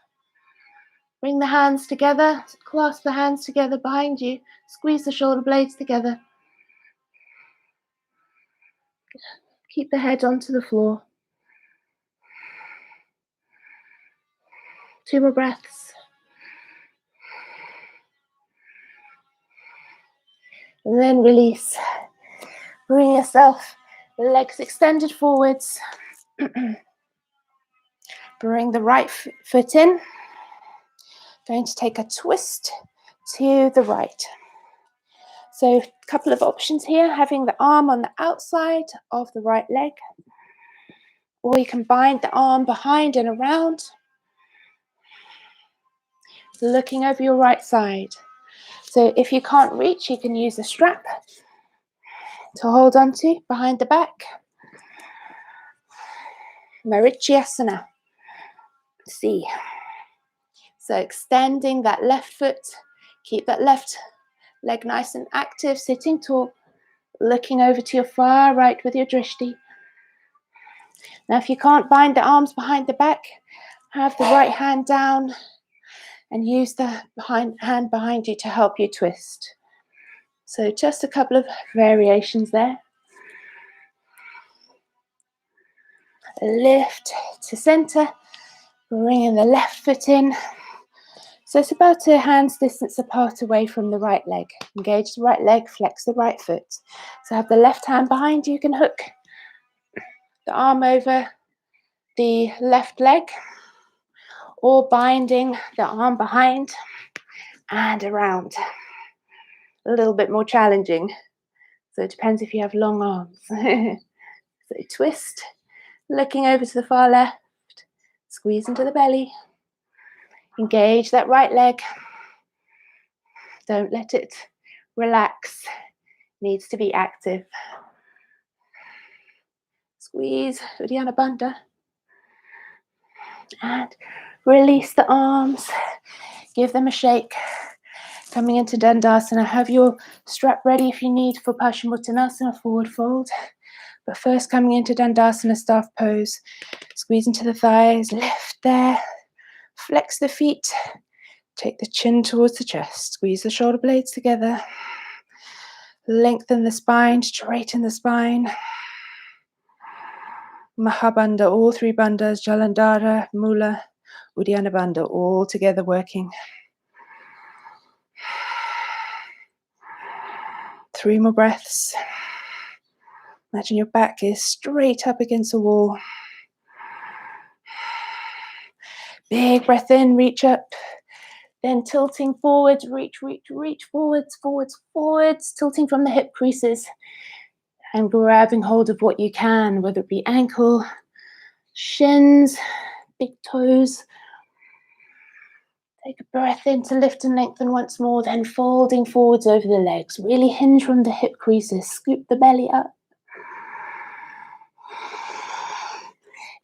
Bring the hands together, clasp the hands together behind you. Squeeze the shoulder blades together. Keep the head onto the floor. 2 more breaths. And then release. Bring yourself, legs extended forwards. Bring the right foot in. Going to take a twist to the right. So a couple of options here, having the arm on the outside of the right leg, or you can bind the arm behind and around, looking over your right side. So if you can't reach, you can use a strap to hold onto behind the back. Marichiasana. C. So extending that left foot, keep that left leg nice and active, sitting tall, looking over to your far right with your drishti. Now if you can't bind the arms behind the back, have the right hand down and use the hand behind you to help you twist. So just a couple of variations there. Lift to center, bringing the left foot in. So it's about a hand's distance apart away from the right leg. Engage the right leg, flex the right foot. So have the left hand behind you, you can hook the arm over the left leg, or binding the arm behind and around. A little bit more challenging. So it depends if you have long arms. So twist, looking over to the far left, squeeze into the belly. Engage that right leg. Don't let it relax. Needs to be active. Squeeze, Uddiyana Bandha. And release the arms. Give them a shake. Coming into Dandasana, have your strap ready if you need for Paschimottanasana, forward fold. But first, coming into Dandasana, staff pose. Squeeze into the thighs, lift there, flex the feet, take the chin towards the chest, squeeze the shoulder blades together, lengthen the spine, straighten the spine. Mahabandha, all three bandhas, Jalandhara, Mula, Uddiyana Bandha, all together working. 3 more breaths. Imagine your back is straight up against the wall. Big breath in, reach up. Then tilting forwards, reach forwards, tilting from the hip creases and grabbing hold of what you can, whether it be ankle, shins, big toes. Take a breath in to lift and lengthen once more, then folding forwards over the legs. Really hinge from the hip creases, scoop the belly up.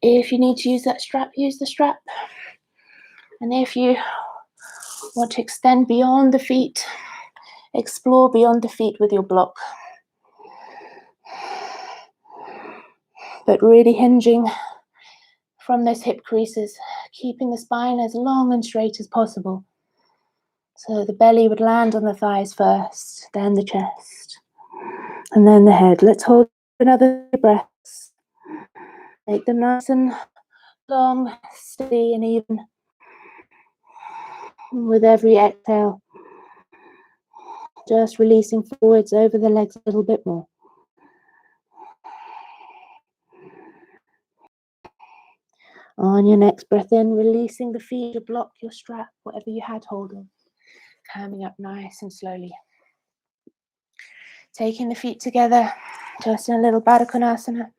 If you need to use that strap, use the strap. And if you want to extend beyond the feet, explore beyond the feet with your block. But really hinging from those hip creases, keeping the spine as long and straight as possible. So the belly would land on the thighs first, then the chest, and then the head. Let's hold another breath. Make them nice and long, steady and even. With every exhale, just releasing forwards over the legs a little bit more. On your next breath in, releasing the feet to block your strap, whatever you had hold of. Coming up nice and slowly. Taking the feet together, just in a little Baddha Konasana.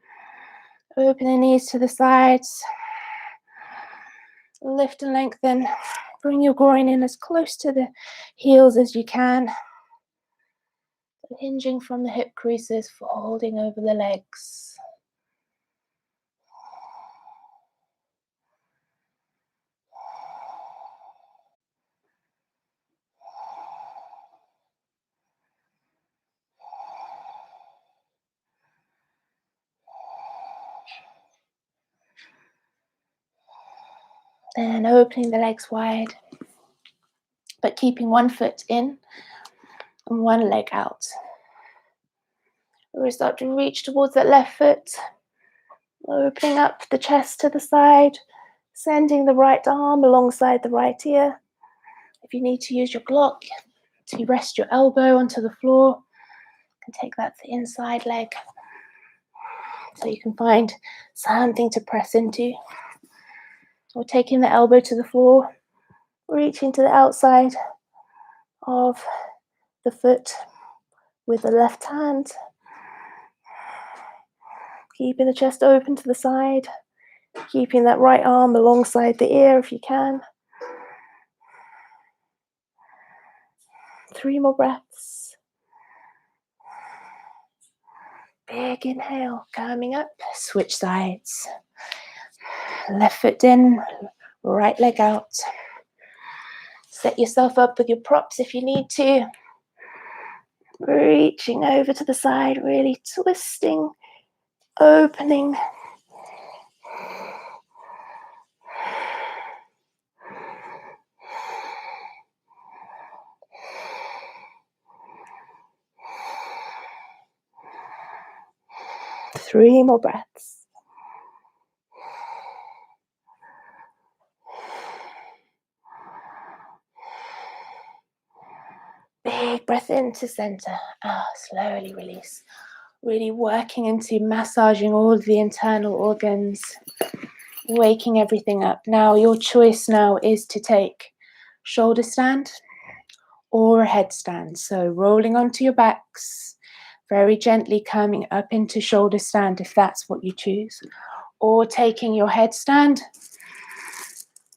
Open the knees to the sides. Lift and lengthen. Bring your groin in as close to the heels as you can. Hinging from the hip creases, folding over the legs. Then opening the legs wide, but keeping one foot in and one leg out. We start to reach towards that left foot, opening up the chest to the side, sending the right arm alongside the right ear. If you need to use your block to rest your elbow onto the floor, you can take that to the inside leg so you can find something to press into. Or taking the elbow to the floor, reaching to the outside of the foot with the left hand. Keeping the chest open to the side, keeping that right arm alongside the ear if you can. 3 more breaths. Big inhale, coming up, switch sides. Left foot in, right leg out. Set yourself up with your props if you need to. Reaching over to the side, really twisting, opening. Three more breaths. Big breath into center. Slowly release. Really working into massaging all of the internal organs, waking everything up. Now your choice now is to take shoulder stand or a headstand. So rolling onto your backs, very gently coming up into shoulder stand if that's what you choose, or taking your headstand,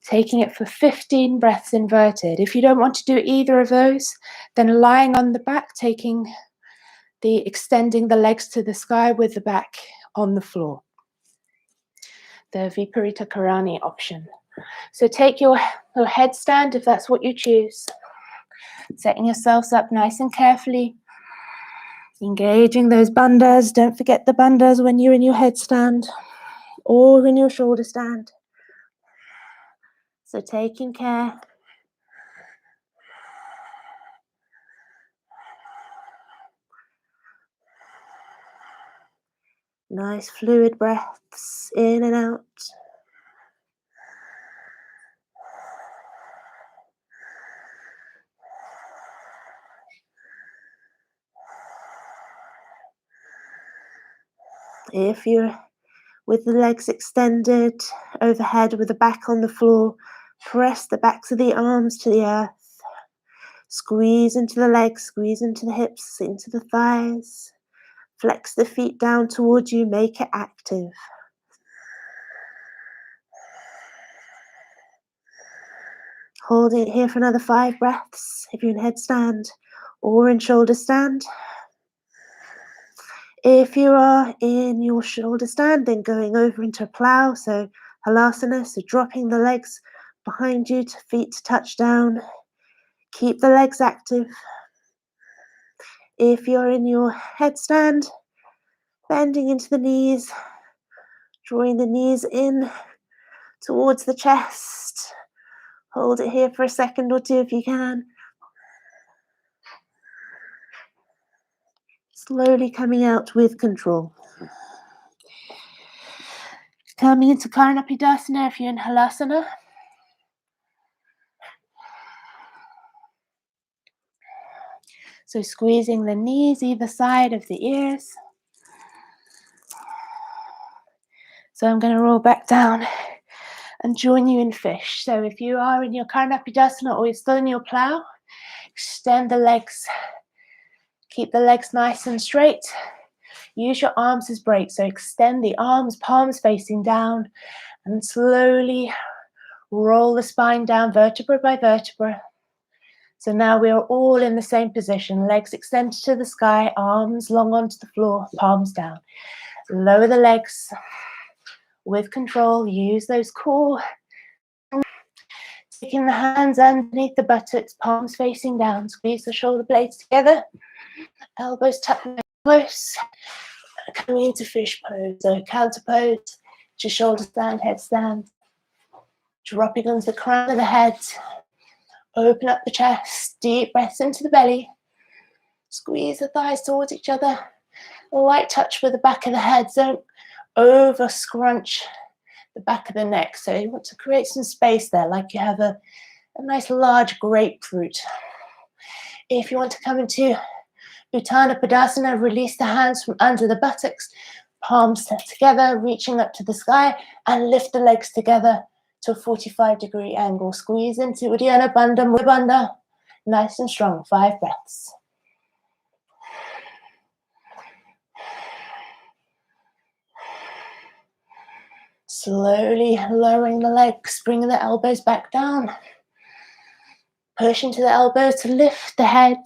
taking it for 15 breaths inverted. If you don't want to do either of those, then lying on the back, extending the legs to the sky with the back on the floor. The Viparita Karani option. So take your headstand if that's what you choose. Setting yourselves up nice and carefully. Engaging those bandhas. Don't forget the bandhas when you're in your headstand or in your shoulder stand. So taking care. Nice fluid breaths in and out. If you're with the legs extended overhead with the back on the floor, press the backs of the arms to the earth. Squeeze into the legs, squeeze into the hips, into the thighs. Flex the feet down towards you, make it active. Hold it here for another 5 breaths if you're in headstand or in shoulder stand. If you are in your shoulder stand, then going over into a plow, so halasana, so dropping the legs behind you, feet to touch down. Keep the legs active. If you're in your headstand, bending into the knees, drawing the knees in towards the chest. Hold it here for a second or two if you can. Slowly coming out with control. Coming into Karnapidasana if you're in Halasana. So squeezing the knees either side of the ears. So I'm going to roll back down and join you in fish. So if you are in your Karnapidasana or you're still in your plow, extend the legs. Keep the legs nice and straight. Use your arms as brakes. So extend the arms, palms facing down, and slowly roll the spine down vertebra by vertebra. So now we are all in the same position. Legs extended to the sky, arms long onto the floor, palms down. Lower the legs with control. Use those core. Taking the hands underneath the buttocks, palms facing down. Squeeze the shoulder blades together. Elbows tucked close. Coming into fish pose. So counter pose. To shoulder stand, head stand. Dropping onto the crown of the head. Open up the chest. Deep breaths into the belly. Squeeze the thighs towards each other. A light touch with the back of the head. Don't over scrunch the back of the neck. So you want to create some space there, like you have a nice large grapefruit. If you want to come into Utthana Padasana, release the hands from under the buttocks, palms together, reaching up to the sky, and lift the legs together to a 45-degree angle. Squeeze into Uddiyana Bandha Mudra Bandha. Nice and strong. 5 breaths. Slowly lowering the legs, bringing the elbows back down. Push into the elbows to lift the head.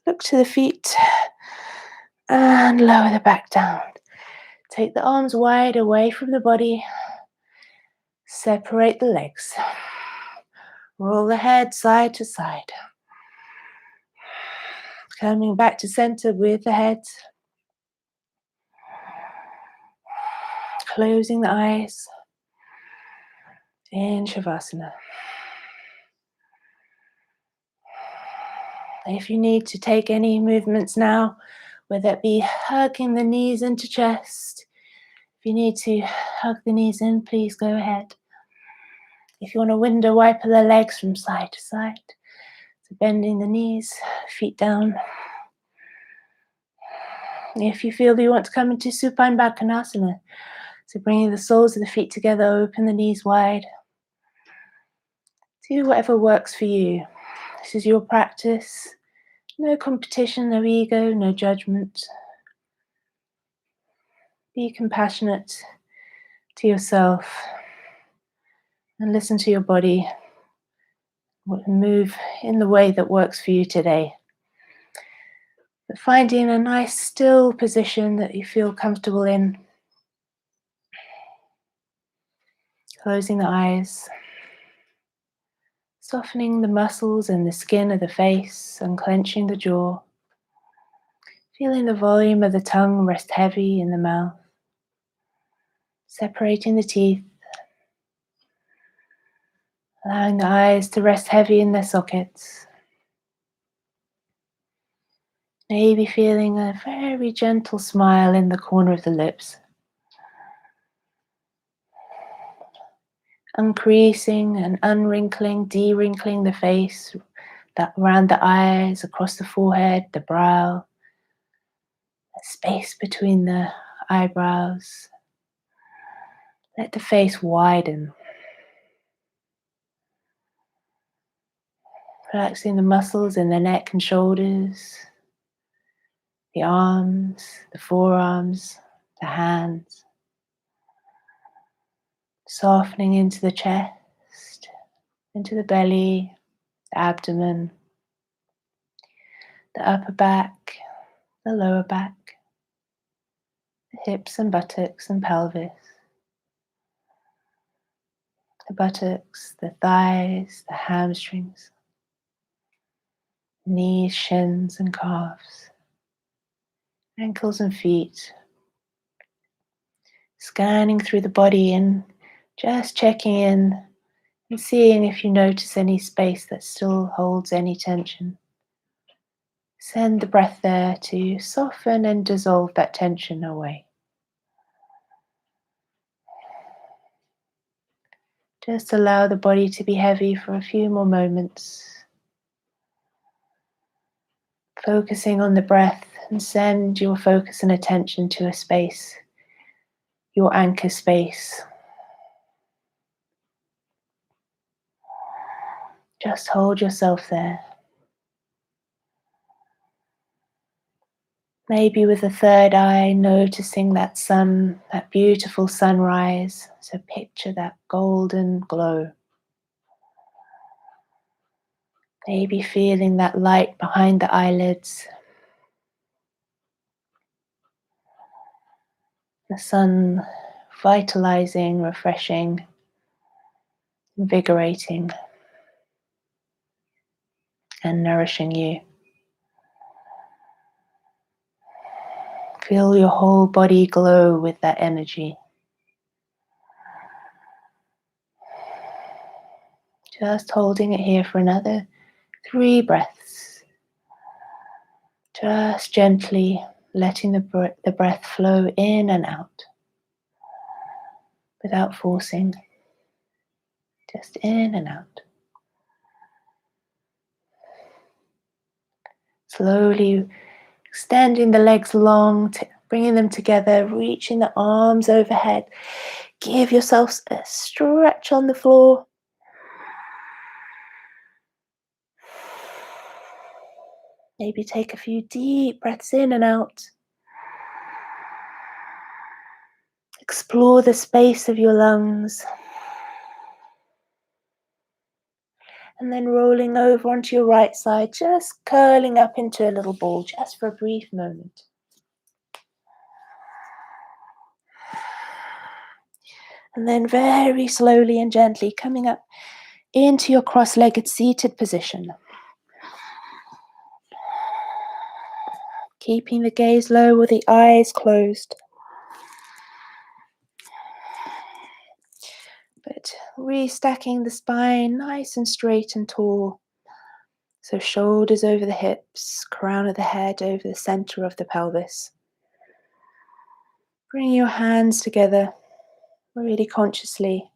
Look to the feet. And lower the back down. Take the arms wide away from the body. Separate the legs. Roll the head side to side. Coming back to center with the head. Closing the eyes. In Shavasana. If you need to take any movements now, whether it be hugging the knees into chest, if you need to hug the knees in, please go ahead. If you want to window wipe the legs from side to side, so bending the knees, feet down. If you feel that you want to come into Supine Bakkanasana, so bringing the soles of the feet together, open the knees wide. Do whatever works for you. This is your practice. No competition, no ego, no judgment. Be compassionate to yourself and listen to your body. Move in the way that works for you today. But finding a nice still position that you feel comfortable in. Closing the eyes. Softening the muscles and the skin of the face, unclenching the jaw. Feeling the volume of the tongue rest heavy in the mouth. Separating the teeth. Allowing the eyes to rest heavy in their sockets. Maybe feeling a very gentle smile in the corner of the lips. Uncreasing and unwrinkling, de-wrinkling the face, around the eyes, across the forehead, the brow, the space between the eyebrows. Let the face widen. Relaxing the muscles in the neck and shoulders, the arms, the forearms, the hands. Softening into the chest, into the belly, the abdomen, the upper back, the lower back, the hips and buttocks and pelvis, the buttocks, the thighs, the hamstrings, knees, shins and calves, ankles and feet. Scanning through the body and just checking in and seeing if you notice any space that still holds any tension. Send the breath there to soften and dissolve that tension away. Just allow the body to be heavy for a few more moments. Focusing on the breath, and send your focus and attention to a space, your anchor space. Just hold yourself there. Maybe with the third eye, noticing that sun, that beautiful sunrise. So picture that golden glow. Maybe feeling that light behind the eyelids. The sun vitalizing, refreshing, invigorating, and nourishing you. Feel your whole body glow with that energy. Just holding it here for another 3 breaths. Just gently letting the breath flow in and out without forcing. Just in and out. Slowly extending the legs long, bringing them together, reaching the arms overhead. Give yourself a stretch on the floor. Maybe take a few deep breaths in and out. Explore the space of your lungs. And then rolling over onto your right side, just curling up into a little ball, just for a brief moment. And then very slowly and gently coming up into your cross-legged seated position. Keeping the gaze low with the eyes closed. But restacking the spine nice and straight and tall. So shoulders over the hips, crown of the head over the center of the pelvis. Bring your hands together, really consciously,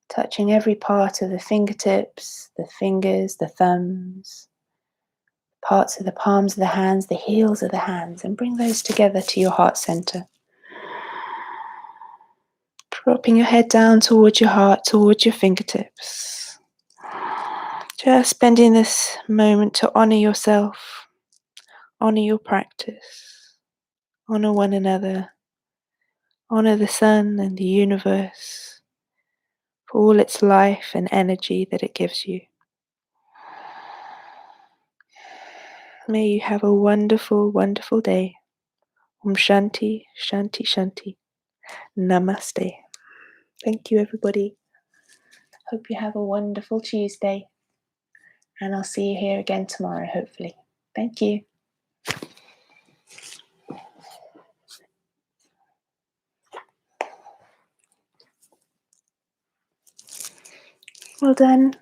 touching every part of the fingertips, the fingers, the thumbs, parts of the palms of the hands, the heels of the hands, and bring those together to your heart center. Dropping your head down towards your heart, towards your fingertips. Just spending this moment to honor yourself, honor your practice, honor one another, honor the sun and the universe for all its life and energy that it gives you. May you have a wonderful, wonderful day. Om Shanti, Shanti, Shanti. Namaste. Thank you, everybody. Hope you have a wonderful Tuesday. And I'll see you here again tomorrow, hopefully. Thank you. Well done.